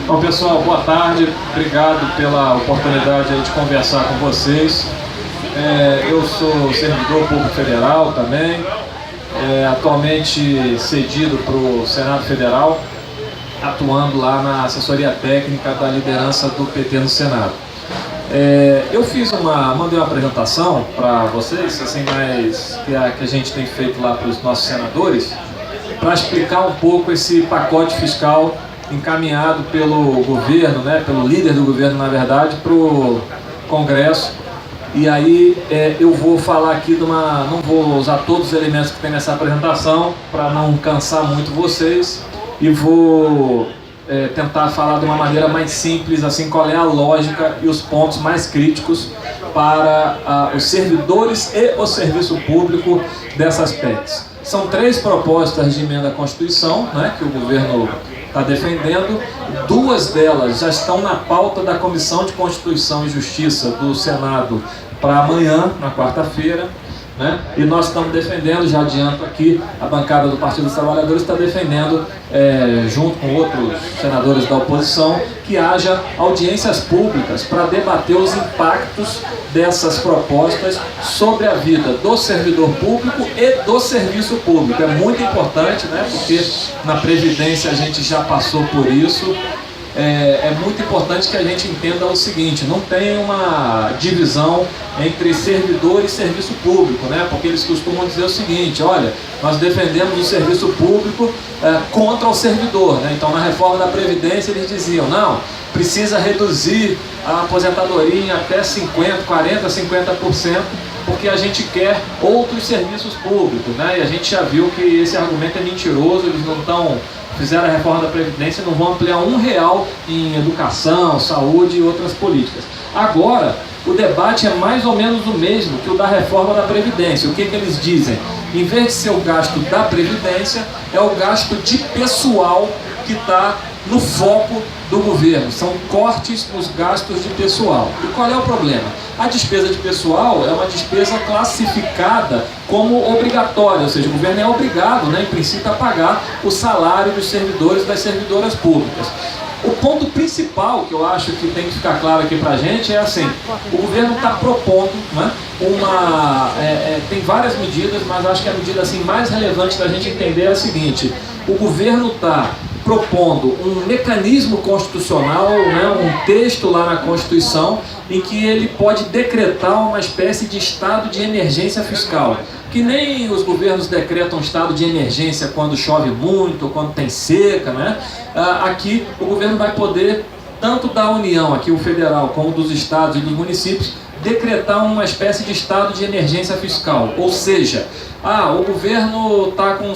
Bom, pessoal, boa tarde. Obrigado pela oportunidade de conversar com vocês. Eu sou servidor público federal também, atualmente cedido para o Senado Federal, atuando lá na assessoria técnica da liderança do PT no Senado. Eu mandei uma apresentação para vocês, assim, que a gente tem feito lá para os nossos senadores, para explicar um pouco esse pacote fiscal encaminhado pelo governo, né, pelo líder do governo, na verdade, para o Congresso. E aí eu vou falar aqui não vou usar todos os elementos que tem nessa apresentação para não cansar muito vocês, e vou tentar falar de uma maneira mais simples, assim, qual é a lógica e os pontos mais críticos para os servidores e o serviço público dessas PECs. São 3 propostas de emenda à Constituição, né, que o governo está defendendo. 2 delas já estão na pauta da Comissão de Constituição e Justiça do Senado para amanhã, na quarta-feira, né? E nós estamos defendendo, já adianto aqui, a bancada do Partido dos Trabalhadores está defendendo, junto com outros senadores da oposição, que haja audiências públicas para debater os impactos dessas propostas sobre a vida do servidor público e do serviço público. É muito importante, né? Porque na Previdência a gente já passou por isso. É muito importante que a gente entenda o seguinte: não tem uma divisão entre servidor e serviço público, né? Porque eles costumam dizer o seguinte: olha, nós defendemos o serviço público contra o servidor, né? Então, na reforma da Previdência eles diziam: não, precisa reduzir a aposentadoria em até 50%, 50%, porque a gente quer outros serviços públicos, né? E a gente já viu que esse argumento é mentiroso. Eles fizeram a reforma da Previdência e não vão ampliar R$1 em educação, saúde e outras políticas. Agora, o debate é mais ou menos o mesmo que o da reforma da Previdência. O que eles dizem? Em vez de ser o gasto da Previdência, é o gasto de pessoal que está no foco do governo. São cortes nos gastos de pessoal. E qual é o problema? A despesa de pessoal é uma despesa classificada como obrigatória, ou seja, o governo é obrigado, né, em princípio, a pagar o salário dos servidores e das servidoras públicas. O ponto principal que eu acho que tem que ficar claro aqui pra gente é assim: o governo está propondo, né, tem várias medidas, mas acho que a medida assim, mais relevante da gente entender é a seguinte: o governo está propondo um mecanismo constitucional, né, um texto lá na Constituição, em que ele pode decretar uma espécie de estado de emergência fiscal. Que nem os governos decretam estado de emergência quando chove muito, quando tem seca, né? Aqui o governo vai poder, tanto da União, aqui o federal, como dos estados e dos municípios, decretar uma espécie de estado de emergência fiscal. Ou seja, o governo está com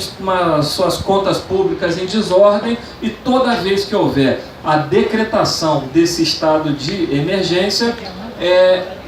suas contas públicas em desordem, e toda vez que houver a decretação desse estado de emergência,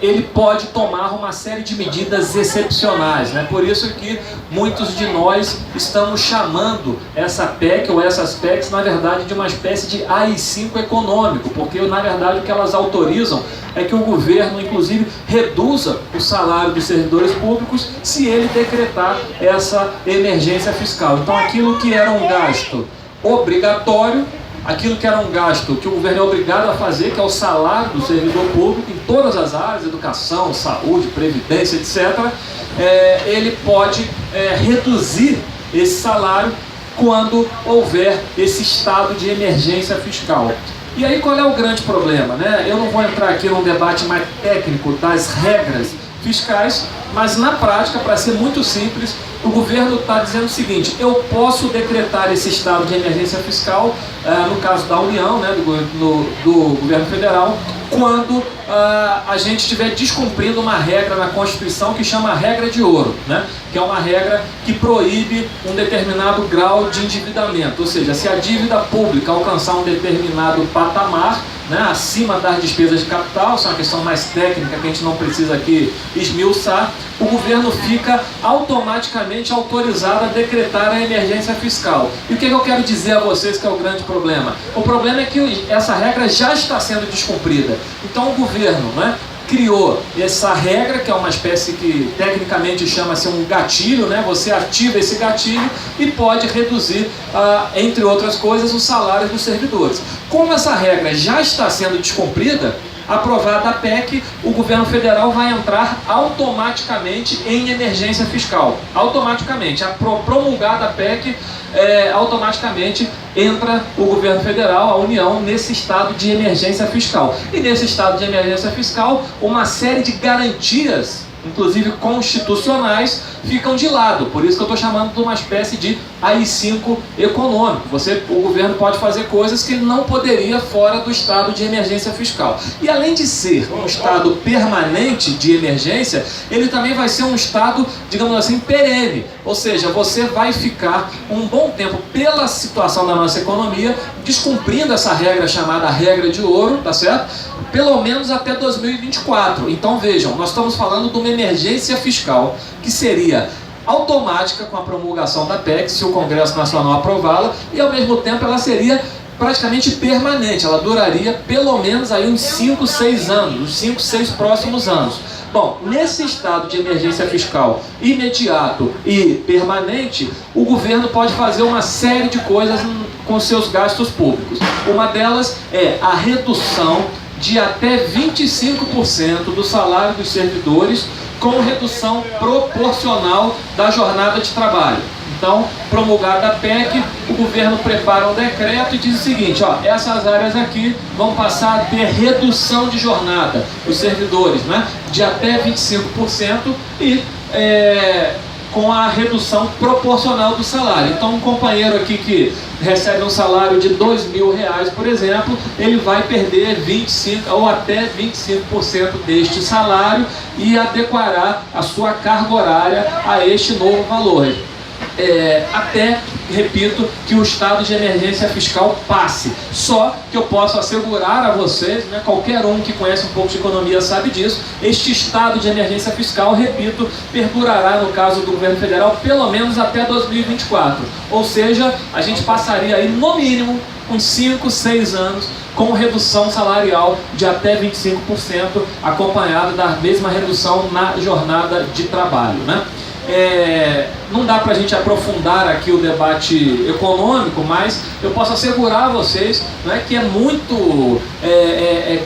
ele pode tomar uma série de medidas excepcionais, né? Por isso que muitos de nós estamos chamando essa PEC ou essas PECs, na verdade, de uma espécie de AI-5 econômico, porque, na verdade, o que elas autorizam é que o governo, inclusive, reduza o salário dos servidores públicos se ele decretar essa emergência fiscal. Então, aquilo que era um gasto obrigatório, aquilo que era um gasto que o governo é obrigado a fazer, que é o salário do servidor público em todas as áreas, educação, saúde, previdência, etc., ele pode reduzir esse salário quando houver esse estado de emergência fiscal. E aí qual é o grande problema, né? Eu não vou entrar aqui num debate mais técnico das regras fiscais, mas na prática, para ser muito simples, o governo está dizendo o seguinte: eu posso decretar esse estado de emergência fiscal, no caso da União, né, do governo federal, quando a gente estiver descumprindo uma regra na Constituição que chama a regra de ouro, né, que é uma regra que proíbe um determinado grau de endividamento. Ou seja, se a dívida pública alcançar um determinado patamar, né, acima das despesas de capital, isso é uma questão mais técnica que a gente não precisa aqui esmiuçar, o governo fica automaticamente autorizado a decretar a emergência fiscal. E o que eu quero dizer a vocês que é o grande problema? O problema é que essa regra já está sendo descumprida. Então o governo, né, criou essa regra, que é uma espécie que tecnicamente chama-se um gatilho, né? Você ativa esse gatilho e pode reduzir, entre outras coisas, os salários dos servidores. Como essa regra já está sendo descumprida, aprovada a PEC, o governo federal vai entrar automaticamente em emergência fiscal. Automaticamente. Promulgada a PEC, automaticamente entra o governo federal, a União, nesse estado de emergência fiscal. E nesse estado de emergência fiscal, uma série de garantias, inclusive constitucionais, ficam de lado. Por isso que eu estou chamando de uma espécie de AI-5 econômico. O governo pode fazer coisas que ele não poderia fora do estado de emergência fiscal. E além de ser um estado permanente de emergência, ele também vai ser um estado, digamos assim, perene. Ou seja, você vai ficar um bom tempo, pela situação da nossa economia, descumprindo essa regra chamada regra de ouro, tá certo? Pelo menos até 2024. Então vejam, nós estamos falando de uma emergência fiscal que seria automática com a promulgação da PEC, se o Congresso Nacional aprová-la, e ao mesmo tempo ela seria praticamente permanente, ela duraria pelo menos aí uns 5, 6 anos, os 5, 6 próximos anos. Bom, nesse estado de emergência fiscal imediato e permanente, o governo pode fazer uma série de coisas com seus gastos públicos. Uma delas é a redução de até 25% do salário dos servidores, com redução proporcional da jornada de trabalho. Então, promulgada a PEC, o governo prepara um decreto e diz o seguinte, essas áreas aqui vão passar a ter redução de jornada, os servidores, né, de até 25% e com a redução proporcional do salário. Então, um companheiro aqui que recebe um salário de R$2.000, por exemplo, ele vai perder 25% ou até 25% deste salário e adequará a sua carga horária a este novo valor. Até, repito, que o estado de emergência fiscal passe. Só que eu posso assegurar a vocês, né, qualquer um que conhece um pouco de economia sabe disso, este estado de emergência fiscal, repito, perdurará no caso do governo federal pelo menos até 2024. Ou seja, a gente passaria aí no mínimo uns 5, 6 anos com redução salarial de até 25%, acompanhado da mesma redução na jornada de trabalho, né? Não dá para a gente aprofundar aqui o debate econômico, mas eu posso assegurar a vocês, né, que é muito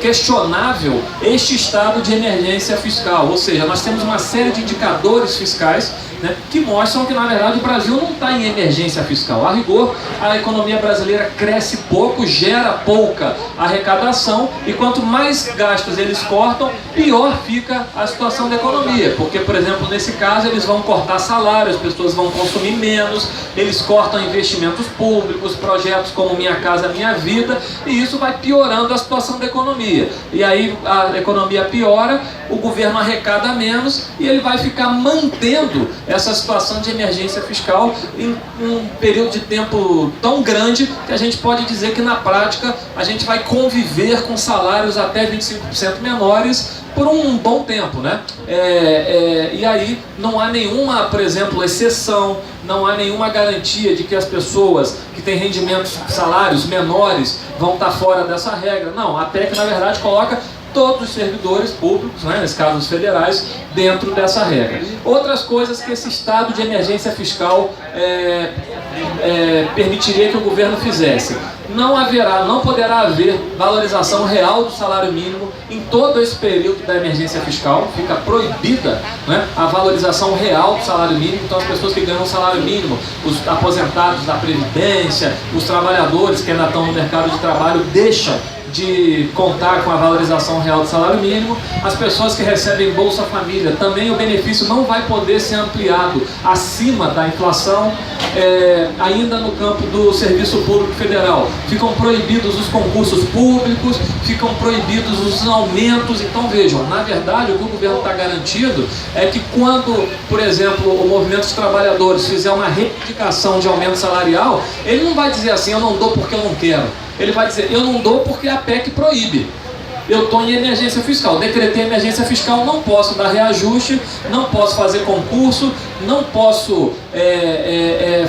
questionável este estado de emergência fiscal. Ou seja, nós temos uma série de indicadores fiscais, né, que mostram que, na verdade, o Brasil não está em emergência fiscal. A rigor, a economia brasileira cresce pouco, gera pouca arrecadação, e quanto mais gastos eles cortam, pior fica a situação da economia. Porque, por exemplo, nesse caso, eles vão cortar salários, as pessoas vão consumir menos, eles cortam investimentos públicos, projetos como Minha Casa Minha Vida, e isso vai piorando a situação da economia. E aí a economia piora, o governo arrecada menos, e ele vai ficar mantendo essa situação de emergência fiscal em um período de tempo tão grande que a gente pode dizer que na prática a gente vai conviver com salários até 25% menores por um bom tempo, né? E aí não há nenhuma, por exemplo, exceção, não há nenhuma garantia de que as pessoas que têm rendimentos, salários menores vão estar fora dessa regra. Não, a PEC na verdade coloca todos os servidores públicos, né, nesse caso os federais, dentro dessa regra. Outras coisas que esse estado de emergência fiscal permitiria que o governo fizesse. Não poderá haver valorização real do salário mínimo em todo esse período da emergência fiscal. Fica proibida, né, a valorização real do salário mínimo. Então as pessoas que ganham o salário mínimo, os aposentados da Previdência, os trabalhadores que ainda estão no mercado de trabalho deixam de contar com a valorização real do salário mínimo. As pessoas que recebem Bolsa Família, também o benefício não vai poder ser ampliado acima da inflação. Ainda no campo do Serviço Público Federal, ficam proibidos os concursos públicos, ficam proibidos os aumentos. Então vejam, na verdade o que o governo está garantido é que quando, por exemplo, o movimento dos trabalhadores fizer uma reivindicação de aumento salarial, ele não vai dizer assim, eu não dou porque eu não quero. Ele vai dizer, eu não dou porque a PEC proíbe. Eu estou em emergência fiscal, decretei emergência fiscal, não posso dar reajuste, não posso fazer concurso, não posso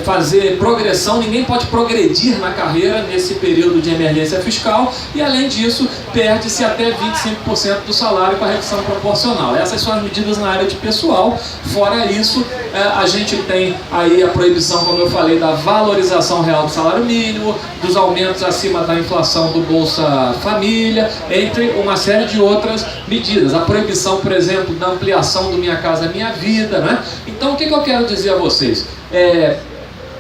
fazer progressão, ninguém pode progredir na carreira nesse período de emergência fiscal, e além disso, perde-se até 25% do salário com a redução proporcional. Essas são as medidas na área de pessoal. Fora isso, a gente tem aí a proibição, como eu falei, da valorização real do salário mínimo, dos aumentos acima da inflação do Bolsa Família, entre uma série de outras medidas. A proibição, por exemplo, da ampliação do Minha Casa Minha Vida, né? Então, o que eu quero dizer a vocês?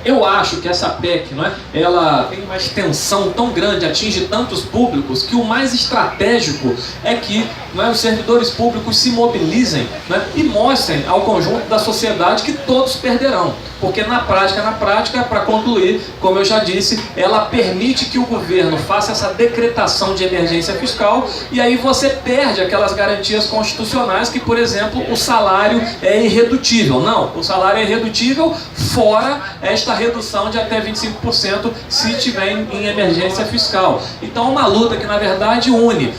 Eu acho que essa PEC, não é, ela tem uma extensão tão grande, atinge tantos públicos, que o mais estratégico é que, não é, os servidores públicos se mobilizem, não é, e mostrem ao conjunto da sociedade que todos perderão. Porque na prática, para concluir, como eu já disse, ela permite que o governo faça essa decretação de emergência fiscal, e aí você perde aquelas garantias constitucionais que, por exemplo, o salário é irredutível. Não, o salário é irredutível fora esta redução de até 25% se tiver em emergência fiscal. Então, uma luta que, na verdade, une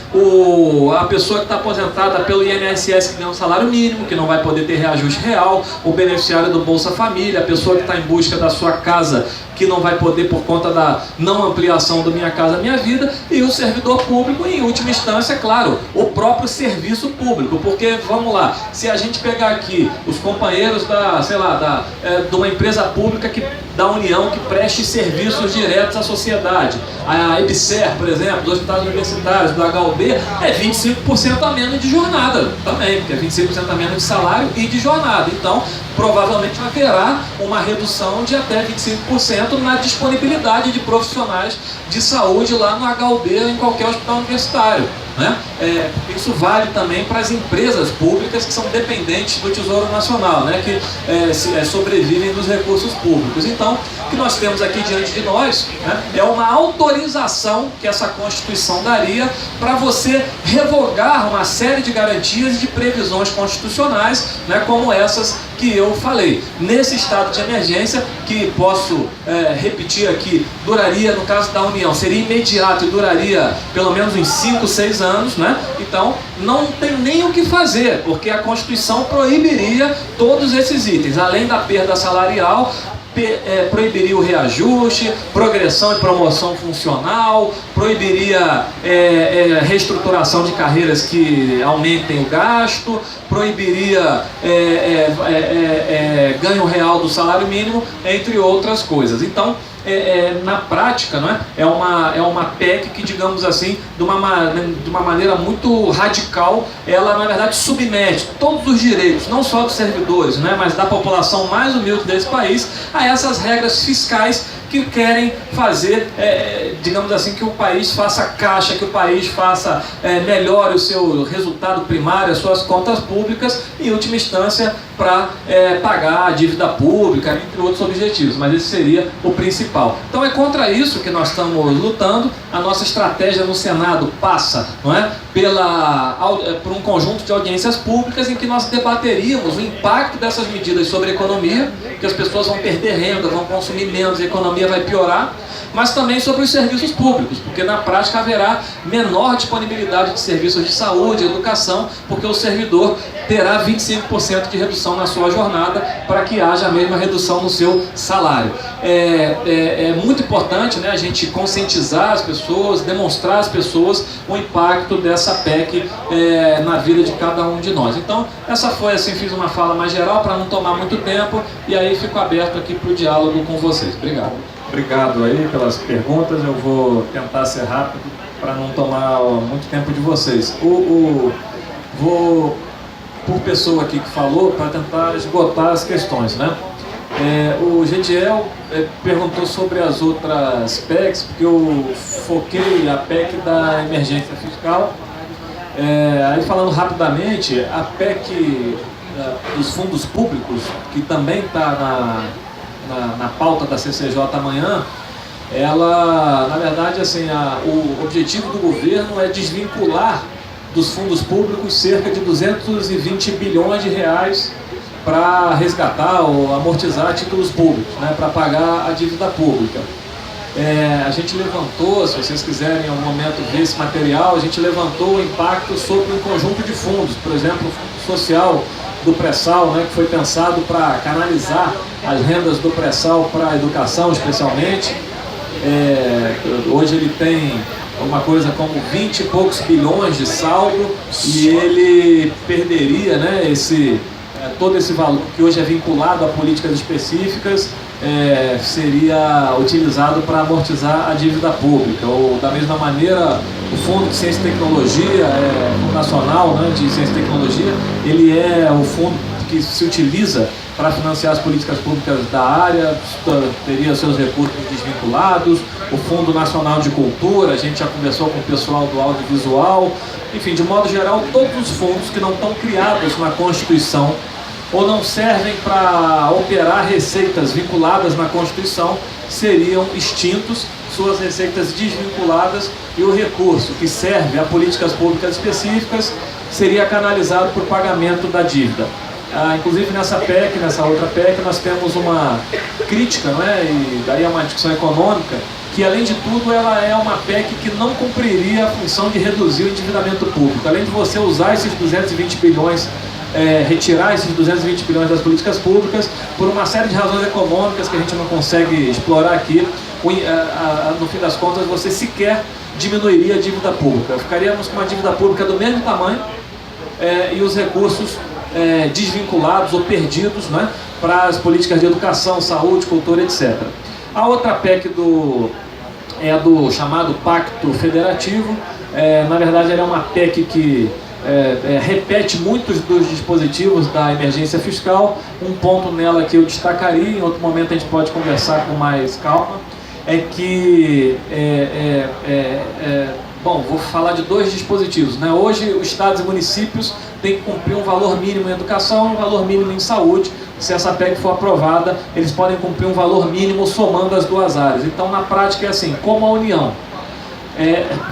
a pessoa que está aposentada pelo INSS, que ganha um salário mínimo, que não vai poder ter reajuste real, o beneficiário do Bolsa Família, a pessoa que está em busca da sua casa, que não vai poder por conta da não ampliação do Minha Casa Minha Vida, e o servidor público, e em última instância, claro, o próprio serviço público. Porque, vamos lá, se a gente pegar aqui os companheiros de uma empresa pública da União que preste serviços diretos à sociedade, a EBSER, por exemplo, dos hospitais universitários, do HUB, é 25% a menos de jornada também, porque é 25% a menos de salário e de jornada. Então, provavelmente haverá uma redução de até 25% na disponibilidade de profissionais de saúde lá no HUB ou em qualquer hospital universitário, né? Isso vale também para as empresas públicas que são dependentes do Tesouro Nacional, né? Que sobrevivem dos recursos públicos. Então, o que nós temos aqui diante de nós, né, é uma autorização que essa Constituição daria para você revogar uma série de garantias e de previsões constitucionais, né, como essas que eu falei. Nesse estado de emergência, que posso repetir aqui, duraria, no caso da União, seria imediato e duraria pelo menos uns 5, 6 anos, né? Então, não tem nem o que fazer, porque a Constituição proibiria todos esses itens, além da perda salarial, proibiria o reajuste, progressão e promoção funcional, proibiria reestruturação de carreiras que aumentem o gasto, proibiria ganho real do salário mínimo, entre outras coisas. Então, na prática, não é? É uma PEC que, digamos assim, de uma maneira muito radical, ela na verdade submete todos os direitos, não só dos servidores, né, mas da população mais humilde desse país, a essas regras fiscais que querem fazer, digamos assim, que o país faça caixa, que o país melhore o seu resultado primário, as suas contas públicas, em última instância, para pagar a dívida pública, entre outros objetivos, mas esse seria o principal. Então é contra isso que nós estamos lutando. A nossa estratégia no Senado passa, não é, por um conjunto de audiências públicas em que nós debateríamos o impacto dessas medidas sobre a economia, que as pessoas vão perder renda, vão consumir menos, a economia vai piorar, mas também sobre os serviços públicos, porque na prática haverá menor disponibilidade de serviços de saúde, educação, porque o servidor terá 25% de redução na sua jornada para que haja a mesma redução no seu salário. É muito importante, né, a gente conscientizar as pessoas, demonstrar às pessoas o impacto dessa PEC na vida de cada um de nós. Então, essa foi assim, fiz uma fala mais geral para não tomar muito tempo, e aí fico aberto aqui para o diálogo com vocês. Obrigado. Obrigado aí pelas perguntas. Eu vou tentar ser rápido para não tomar muito tempo de vocês. Vou por pessoa aqui que falou para tentar esgotar as questões, né? O Gediel perguntou sobre as outras PECs, porque eu foquei a PEC da emergência fiscal. Aí falando rapidamente, a PEC dos fundos públicos, que também está na pauta da CCJ amanhã, ela, na verdade, assim, o objetivo do governo é desvincular dos fundos públicos cerca de 220 bilhões de reais para resgatar ou amortizar títulos públicos, né, para pagar a dívida pública. A gente levantou, se vocês quiserem em algum momento ver esse material, a gente levantou o impacto sobre um conjunto de fundos, por exemplo, o Fundo Social do pré-sal, né, que foi pensado para canalizar as rendas do pré-sal para a educação, especialmente. Hoje ele tem uma coisa como 20 e poucos bilhões de saldo e ele perderia, né, todo esse valor que hoje é vinculado a políticas específicas, seria utilizado para amortizar a dívida pública. Ou da mesma maneira, o Fundo de Ciência e Tecnologia, Fundo Nacional, né, de Ciência e Tecnologia, ele é o fundo que se utiliza para financiar as políticas públicas da área, teria seus recursos desvinculados. O Fundo Nacional de Cultura, a gente já conversou com o pessoal do audiovisual. Enfim, de modo geral, todos os fundos que não estão criados na Constituição ou não servem para operar receitas vinculadas na Constituição seriam extintos, suas receitas desvinculadas, e o recurso que serve a políticas públicas específicas seria canalizado para o pagamento da dívida. Inclusive nessa PEC, nessa outra PEC, nós temos uma crítica, né, e daí é uma discussão econômica, que além de tudo ela é uma PEC que não cumpriria a função de reduzir o endividamento público. Além de você usar esses 220 bilhões, retirar esses 220 bilhões das políticas públicas, por uma série de razões econômicas que a gente não consegue explorar aqui, no fim das contas você sequer diminuiria a dívida pública. Ficaríamos com uma dívida pública do mesmo tamanho e os recursos desvinculados ou perdidos, né, para as políticas de educação, saúde, cultura, etc. A outra PEC do chamado Pacto Federativo. Na verdade, ela é uma PEC que repete muitos dos dispositivos da emergência fiscal. Um ponto nela que eu destacaria, em outro momento a gente pode conversar com mais calma, é que bom, vou falar de dois dispositivos, né? Hoje, os estados e municípios têm que cumprir um valor mínimo em educação e um valor mínimo em saúde. Se essa PEC for aprovada, eles podem cumprir um valor mínimo somando as duas áreas. Então, na prática, é assim, como a União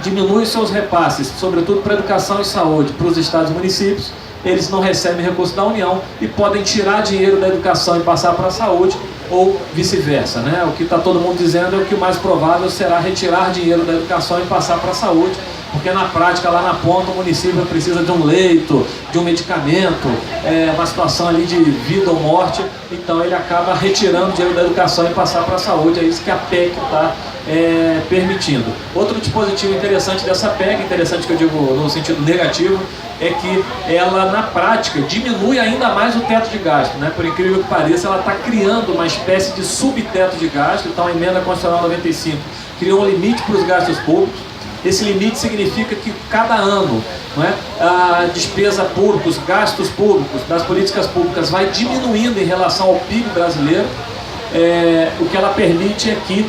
diminui seus repasses, sobretudo para educação e saúde, para os estados e municípios, eles não recebem recursos da União e podem tirar dinheiro da educação e passar para a saúde, ou vice-versa, né? O que está todo mundo dizendo é que o mais provável será retirar dinheiro da educação e passar para a saúde, porque na prática, lá na ponta, o município precisa de um leito, de um medicamento, uma situação ali de vida ou morte, então ele acaba retirando dinheiro da educação e passar para a saúde. É isso que a PEC está permitindo. Outro dispositivo interessante dessa PEC, interessante que eu digo no sentido negativo, é que ela, na prática, diminui ainda mais o teto de gasto, né? Por incrível que pareça, ela está criando uma espécie de subteto de gasto. Então, a Emenda Constitucional 95 criou um limite para os gastos públicos. Esse limite significa que cada ano, não é, a despesa pública, os gastos públicos das políticas públicas vai diminuindo em relação ao PIB brasileiro. O que ela permite é que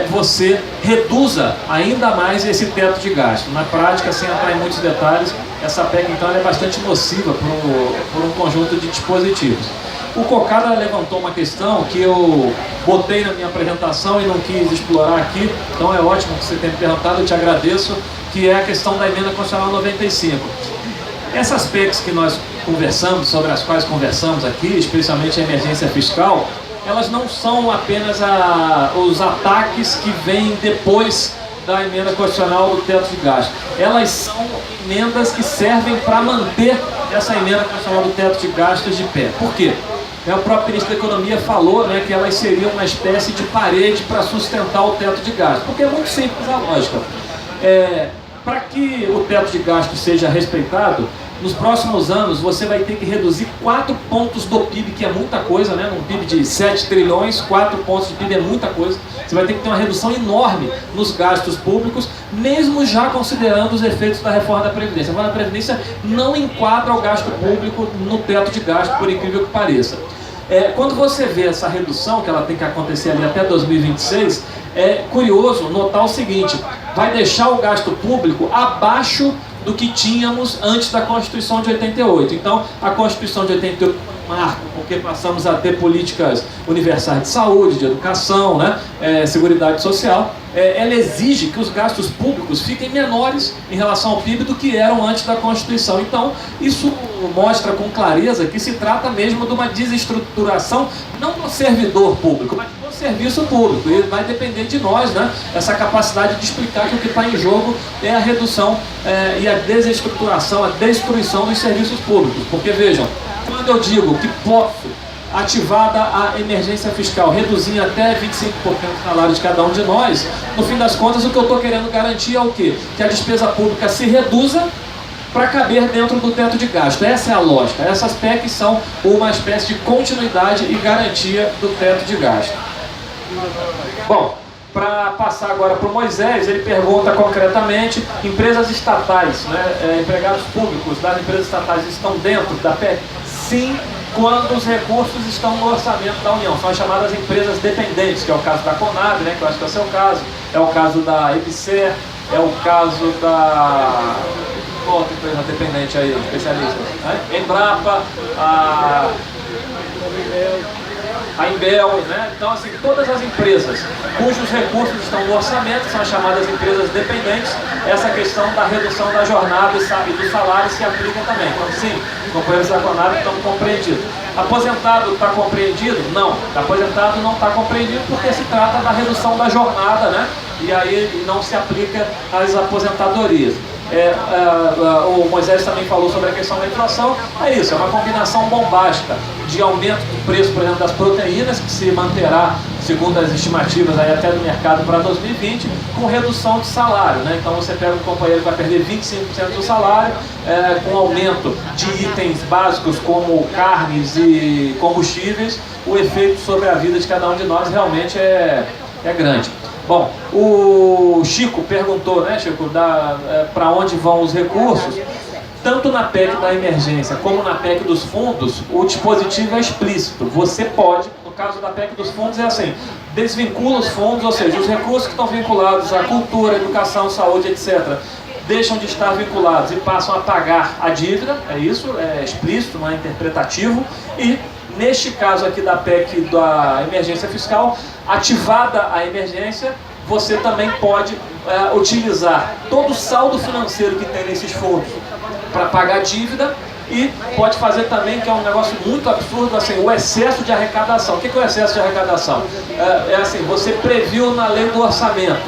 você reduza ainda mais esse teto de gasto. Na prática, sem entrar em muitos detalhes, essa PEC então é bastante nociva por um conjunto de dispositivos. O Cocada levantou uma questão que eu botei na minha apresentação e não quis explorar aqui, então é ótimo que você tenha me perguntado, eu te agradeço, que é a questão da Emenda Constitucional 95. Essas PECs que nós conversamos, sobre as quais conversamos aqui, especialmente a emergência fiscal, elas não são apenas os ataques que vêm depois da emenda constitucional do teto de gasto. Elas são emendas que servem para manter essa emenda constitucional do teto de gastos de pé. Por quê? O próprio ministro da Economia falou, né, que elas seriam uma espécie de parede para sustentar o teto de gasto. Porque é muito simples a lógica. Para que o teto de gasto seja respeitado, nos próximos anos você vai ter que reduzir 4 pontos do PIB, que é muita coisa, né? Num PIB de 7 trilhões, 4 pontos de PIB é muita coisa. Você vai ter que ter uma redução enorme nos gastos públicos, mesmo já considerando os efeitos da reforma da Previdência. A reforma da Previdência não enquadra o gasto público no teto de gasto, por incrível que pareça. Quando você vê essa redução, que ela tem que acontecer ali até 2026, é curioso notar o seguinte: vai deixar o gasto público abaixo do que tínhamos antes da Constituição de 88. Então, a Constituição de 88 é um marco, porque passamos a ter políticas universais de saúde, de educação, né, seguridade social. Ela exige que os gastos públicos fiquem menores em relação ao PIB do que eram antes da Constituição. Então, isso mostra com clareza que se trata mesmo de uma desestruturação, não do servidor público, mas do serviço público. E vai depender de nós, né, essa capacidade de explicar que o que está em jogo é a redução e a desestruturação, a destruição dos serviços públicos. Porque, vejam, Quando eu digo que posso, ativada a emergência fiscal, reduzir até 25% do salário de cada um de nós, no fim das contas o que eu estou querendo garantir é o quê? Que a despesa pública se reduza para caber dentro do teto de gasto. Essa é a lógica. Essas PECs são uma espécie de continuidade e garantia do teto de gasto. Bom, para passar agora para o Moisés, ele pergunta concretamente, empresas estatais, né, empregados públicos das empresas estatais estão dentro da PEC? Sim, quando os recursos estão no orçamento da União. São as chamadas empresas dependentes, que é o caso da Conab, né, que eu acho que é o seu caso, é o caso da EBSER, é o caso da... outra empresa dependente aí, especialista, né? Embrapa, a Imbel, né? Então, assim, todas as empresas cujos recursos estão no orçamento são as chamadas empresas dependentes. Essa questão da redução da jornada e do salário se aplica também. Então, sim, os companheiros da Conab estão compreendidos. Aposentado está compreendido? Não. Aposentado não está compreendido porque se trata da redução da jornada, né? E aí não se aplica às aposentadorias. O Moisés também falou sobre a questão da inflação. É isso, é uma combinação bombástica de aumento do preço, por exemplo, das proteínas, que se manterá, segundo as estimativas aí até do mercado para 2020, com redução de salário, né? Então você pega um companheiro que vai perder 25% do salário, com aumento de itens básicos como carnes e combustíveis, o efeito sobre a vida de cada um de nós realmente é grande. Bom, o Chico perguntou, né, Chico, para onde vão os recursos. Tanto na PEC da emergência como na PEC dos fundos, o dispositivo é explícito. Você pode, no caso da PEC dos fundos é assim, desvincula os fundos, ou seja, os recursos que estão vinculados à cultura, educação, saúde, etc., deixam de estar vinculados e passam a pagar a dívida, é isso, é explícito, não é interpretativo, e neste caso aqui da PEC da emergência fiscal, ativada a emergência, você também pode utilizar todo o saldo financeiro que tem nesses fundos para pagar a dívida e pode fazer também, que é um negócio muito absurdo, assim, o excesso de arrecadação. O que é o excesso de arrecadação? É assim, você previu na lei do orçamento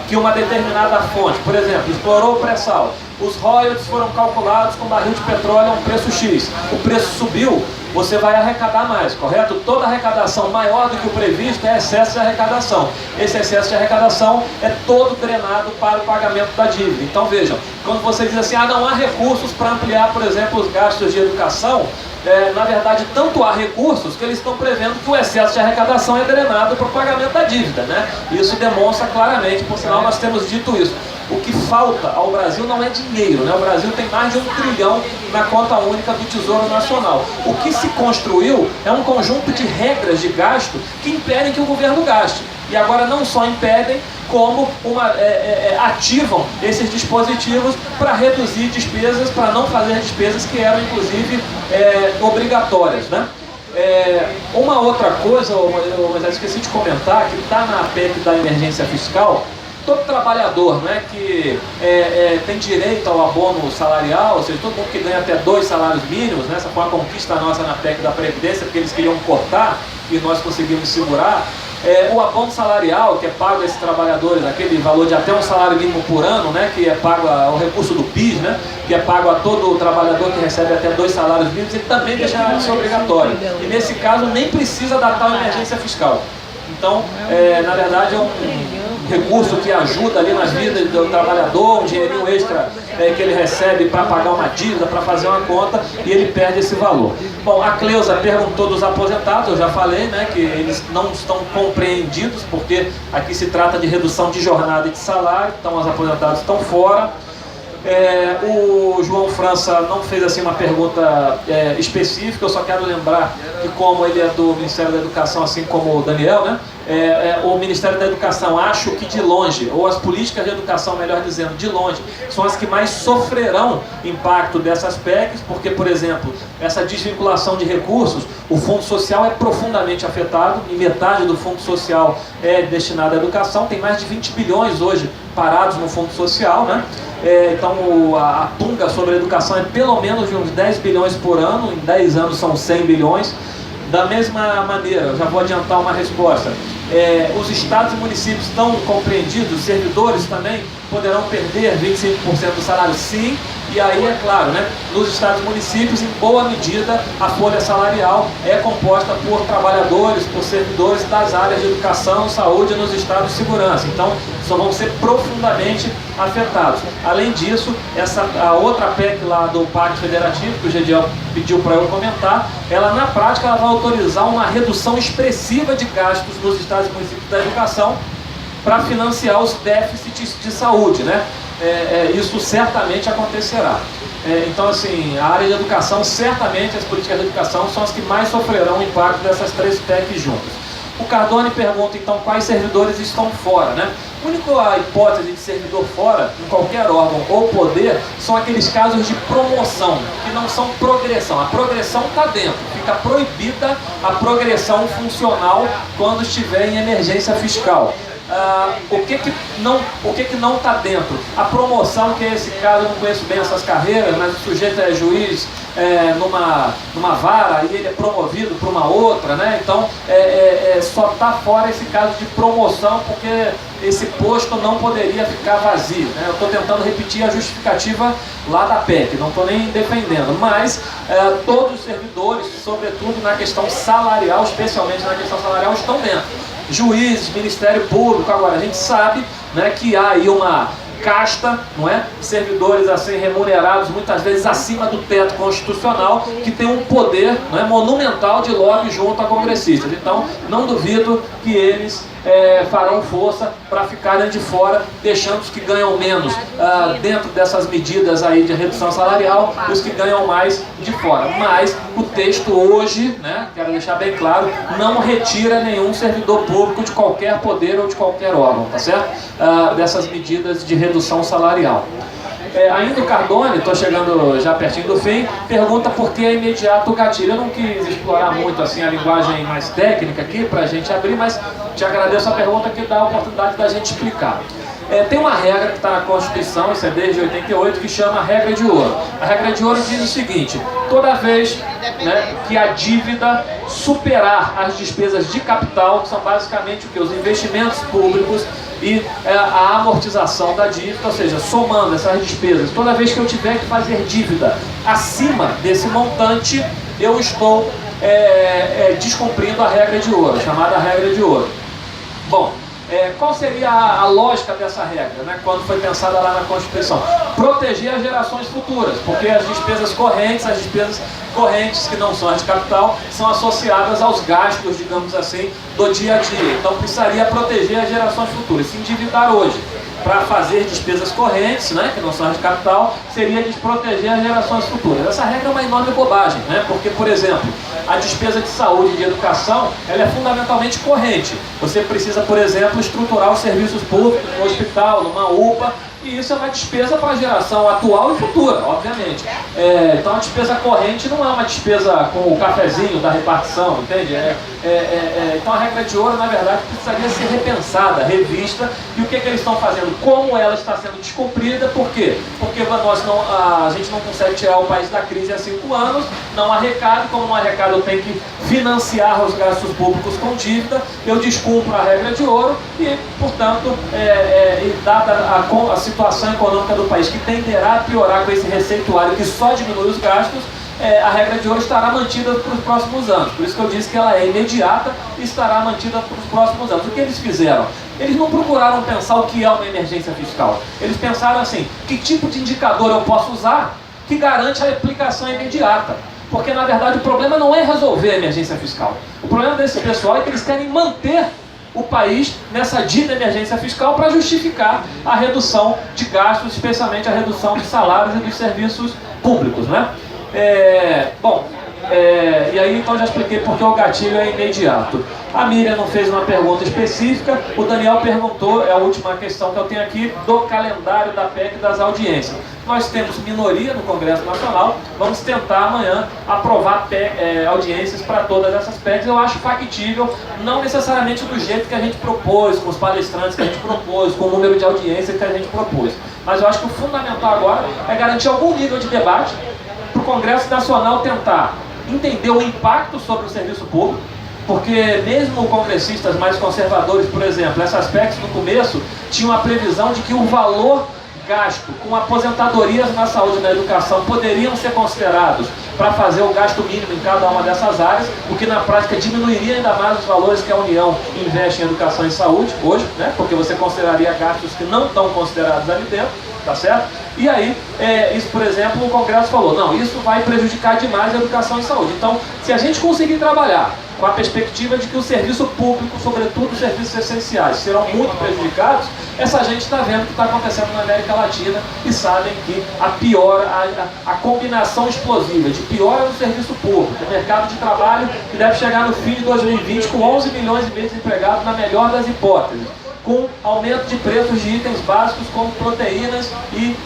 que uma determinada fonte, por exemplo, explorou o pré-sal, os royalties foram calculados com barril de petróleo a um preço X, o preço subiu, você vai arrecadar mais, correto? Toda arrecadação maior do que o previsto é excesso de arrecadação. Esse excesso de arrecadação é todo drenado para o pagamento da dívida. Então vejam, quando você diz assim, não há recursos para ampliar, por exemplo, os gastos de educação, na verdade, tanto há recursos que eles estão prevendo que o excesso de arrecadação é drenado para o pagamento da dívida, né? Isso demonstra claramente, por sinal nós temos dito isso. O que falta ao Brasil não é dinheiro, né? O Brasil tem mais de 1 trilhão na conta única do Tesouro Nacional. O que se construiu é um conjunto de regras de gasto que impedem que o governo gaste. E agora não só impedem, como ativam esses dispositivos para reduzir despesas, para não fazer despesas que eram inclusive obrigatórias, né? Uma outra coisa, mas eu esqueci de comentar, que está na PEC da emergência fiscal, todo trabalhador, né, que tem direito ao abono salarial, ou seja, todo mundo que ganha até 2 salários mínimos, né, essa foi uma conquista nossa na PEC da Previdência, porque eles queriam cortar e nós conseguimos segurar. O abono salarial que é pago a esses trabalhadores, aquele valor de até um salário mínimo por ano, né, que é pago o recurso do PIS, né, que é pago a todo trabalhador que recebe até 2 salários mínimos, ele também deixará de ser obrigatório. E nesse caso nem precisa da tal emergência fiscal. Então, na verdade, é um recurso que ajuda ali na vida do trabalhador, um dinheirinho extra que ele recebe para pagar uma dívida, para fazer uma conta, e ele perde esse valor. Bom, a Cleusa perguntou dos aposentados, eu já falei, né, que eles não estão compreendidos, porque aqui se trata de redução de jornada e de salário, então os aposentados estão fora. O João França não fez assim uma pergunta específica, eu só quero lembrar que como ele é do Ministério da Educação, assim como o Daniel, né, o Ministério da Educação, acho que de longe, ou as políticas de educação, melhor dizendo, de longe, são as que mais sofrerão impacto dessas PECs, porque, por exemplo, essa desvinculação de recursos, o Fundo Social é profundamente afetado, e metade do Fundo Social é destinado à educação, tem mais de 20 bilhões hoje parados no Fundo Social, né? Então a tunga sobre a educação é pelo menos de uns 10 bilhões por ano, em 10 anos são 100 bilhões. Da mesma maneira, eu já vou adiantar uma resposta, os estados e municípios estão compreendidos, os servidores também poderão perder 25% do salário, sim, E aí, é claro, né, nos estados e municípios, em boa medida, a folha salarial é composta por trabalhadores, por servidores das áreas de educação, saúde e nos estados de segurança. Então, só vão ser profundamente afetados. Além disso, a outra PEC lá do Pacto Federativo, que o Gediel pediu para eu comentar, ela na prática ela vai autorizar uma redução expressiva de gastos nos estados e municípios da educação para financiar os déficits de saúde, né? Isso certamente acontecerá. Então, assim, a área de educação, certamente as políticas de educação são as que mais sofrerão o impacto dessas três PECs juntas. O Cardone pergunta, então, quais servidores estão fora, né? A única hipótese de servidor fora, em qualquer órgão ou poder, são aqueles casos de promoção, que não são progressão. A progressão está dentro, fica proibida a progressão funcional quando estiver em emergência fiscal. O que não está dentro? A promoção, que é esse caso, eu não conheço bem essas carreiras, mas o sujeito é juiz numa vara e ele é promovido para uma outra, né? Então só está fora esse caso de promoção, porque esse posto não poderia ficar vazio, né? Eu estou tentando repetir a justificativa lá da PEC, não estou nem defendendo, mas todos os servidores, sobretudo na questão salarial, especialmente na questão salarial, estão dentro. Juízes, Ministério Público. Agora, a gente sabe, né, que há aí uma casta, não é? Servidores assim remunerados, muitas vezes acima do teto constitucional, que tem um poder, não é, monumental de lobby junto a congressistas. Então, não duvido que eles farão força para ficarem de fora, deixando os que ganham menos dentro dessas medidas aí de redução salarial e os que ganham mais de fora. Mas o texto hoje, né, quero deixar bem claro, não retira nenhum servidor público de qualquer poder ou de qualquer órgão, tá certo? Dessas medidas de redução salarial. Ainda o Cardone, estou chegando já pertinho do fim, pergunta por que é imediato o gatilho. Eu não quis explorar muito assim a linguagem mais técnica aqui para a gente abrir, mas te agradeço a pergunta que dá a oportunidade da gente explicar. Tem uma regra que está na Constituição, isso é desde 88, que chama a regra de ouro. A regra de ouro diz o seguinte: toda vez, né, que a dívida superar as despesas de capital, que são basicamente o que? Os investimentos públicos e a amortização da dívida, ou seja, somando essas despesas, toda vez que eu tiver que fazer dívida acima desse montante, eu estou descumprindo a regra de ouro, chamada regra de ouro. Bom, qual seria a lógica dessa regra, né, quando foi pensada lá na Constituição? Proteger as gerações futuras, porque as despesas correntes que não são as de capital, são associadas aos gastos, digamos assim, do dia a dia. Então precisaria proteger as gerações futuras. Se endividar hoje para fazer despesas correntes, né, que não são as de capital, seria desproteger as gerações futuras. Essa regra é uma enorme bobagem, né, porque, por exemplo, a despesa de saúde e de educação, ela é fundamentalmente corrente. Você precisa, por exemplo, estruturar os serviços públicos no hospital, numa UPA, e isso é uma despesa para a geração atual e futura, obviamente. Então a despesa corrente não é uma despesa com o cafezinho da repartição, entende? Então a regra de ouro, na verdade, precisaria ser repensada, revista. E o que eles estão fazendo? Como ela está sendo descumprida? Por quê? Porque a gente não consegue tirar o país da crise há 5 anos, não há recado. Como não há recado, eu tenho que financiar os gastos públicos com dívida, eu descumpro a regra de ouro e, portanto, dada a situação econômica do país, que tenderá a piorar com esse receituário que só diminui os gastos, a regra de ouro estará mantida para os próximos anos. Por isso que eu disse que ela é imediata e estará mantida para os próximos anos. O que eles fizeram? Eles não procuraram pensar o que é uma emergência fiscal. Eles pensaram assim: que tipo de indicador eu posso usar que garante a aplicação imediata? Porque, na verdade, o problema não é resolver a emergência fiscal. O problema desse pessoal é que eles querem manter o país nessa dita emergência fiscal para justificar a redução de gastos, especialmente a redução de salários e dos serviços públicos, né? E aí então já expliquei porque o gatilho é imediato. A Miriam não fez uma pergunta específica, o Daniel perguntou, é a última questão que eu tenho aqui, do calendário da PEC e das audiências. Nós temos minoria no Congresso Nacional, vamos tentar amanhã aprovar audiências para todas essas PECs. Eu acho factível, não necessariamente do jeito que a gente propôs, com os palestrantes que a gente propôs, com o número de audiências que a gente propôs. Mas eu acho que o fundamental agora é garantir algum nível de debate para o Congresso Nacional tentar entender o impacto sobre o serviço público, porque mesmo congressistas mais conservadores, por exemplo, essas PECs no começo tinham a previsão de que o valor gasto com aposentadorias na saúde e na educação poderiam ser considerados para fazer o gasto mínimo em cada uma dessas áreas, o que na prática diminuiria ainda mais os valores que a União investe em educação e saúde hoje, né? Porque você consideraria gastos que não estão considerados ali dentro, tá certo? E aí, isso, por exemplo, o Congresso falou, não, isso vai prejudicar demais a educação e saúde. Então, se a gente conseguir trabalhar com a perspectiva de que o serviço público, sobretudo os serviços essenciais, serão muito prejudicados, essa gente está vendo o que está acontecendo na América Latina e sabem que a combinação explosiva de piora no serviço público, o mercado de trabalho que deve chegar no fim de 2020 com 11 milhões e meio de empregados na melhor das hipóteses, com aumento de preços de itens básicos como proteínas e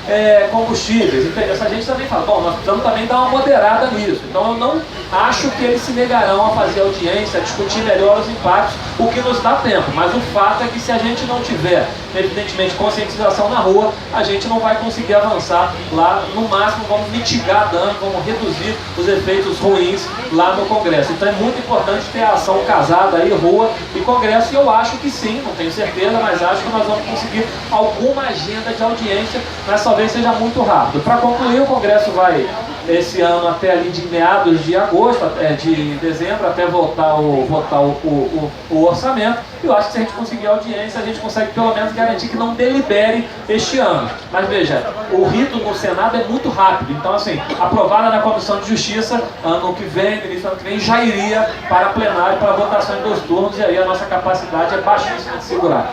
combustíveis. Entendeu? Essa gente também fala, bom, nós precisamos também dar uma moderada nisso. Então eu não acho que eles se negarão a fazer audiência, a discutir melhor os impactos, o que nos dá tempo. Mas o fato é que se a gente não tiver, evidentemente, conscientização na rua, a gente não vai conseguir avançar lá. No máximo, vamos mitigar dano, vamos reduzir os efeitos ruins lá no Congresso. Então é muito importante ter a ação casada aí, rua e Congresso, e eu acho que sim, não tenho certeza, mas acho que nós vamos conseguir alguma agenda de audiência, mas talvez seja muito rápido. Para concluir, o Congresso vai, esse ano, até ali de meados de agosto, de dezembro, até votar o orçamento. Eu acho que se a gente conseguir audiência, a gente consegue pelo menos garantir que não delibere este ano. Mas veja, o rito no Senado é muito rápido. Então, assim, aprovada na Comissão de Justiça, ano que vem, início do ano que vem, já iria para plenário, para votação em 2 turnos, e aí a nossa capacidade é baixíssima de segurar.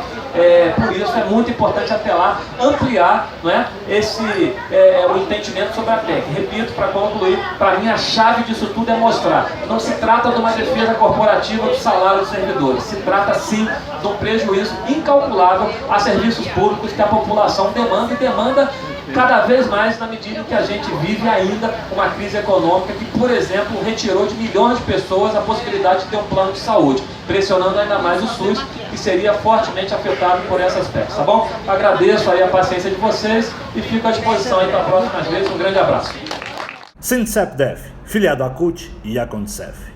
Por isso é muito importante até lá ampliar, não é, o entendimento sobre a PEC. Repito, para concluir, para mim a chave disso tudo é mostrar que não se trata de uma defesa corporativa do salário dos servidores, se trata sim de um prejuízo incalculável a serviços públicos que a população demanda, e demanda cada vez mais na medida em que a gente vive ainda uma crise econômica que, por exemplo, retirou de milhões de pessoas a possibilidade de ter um plano de saúde, pressionando ainda mais o SUS, que seria fortemente afetado por esse aspecto, tá bom? Agradeço aí a paciência de vocês e fico à disposição aí para próximas vezes. Um grande abraço. SINCEP-DEF, filiado à CUT e à CONCEF.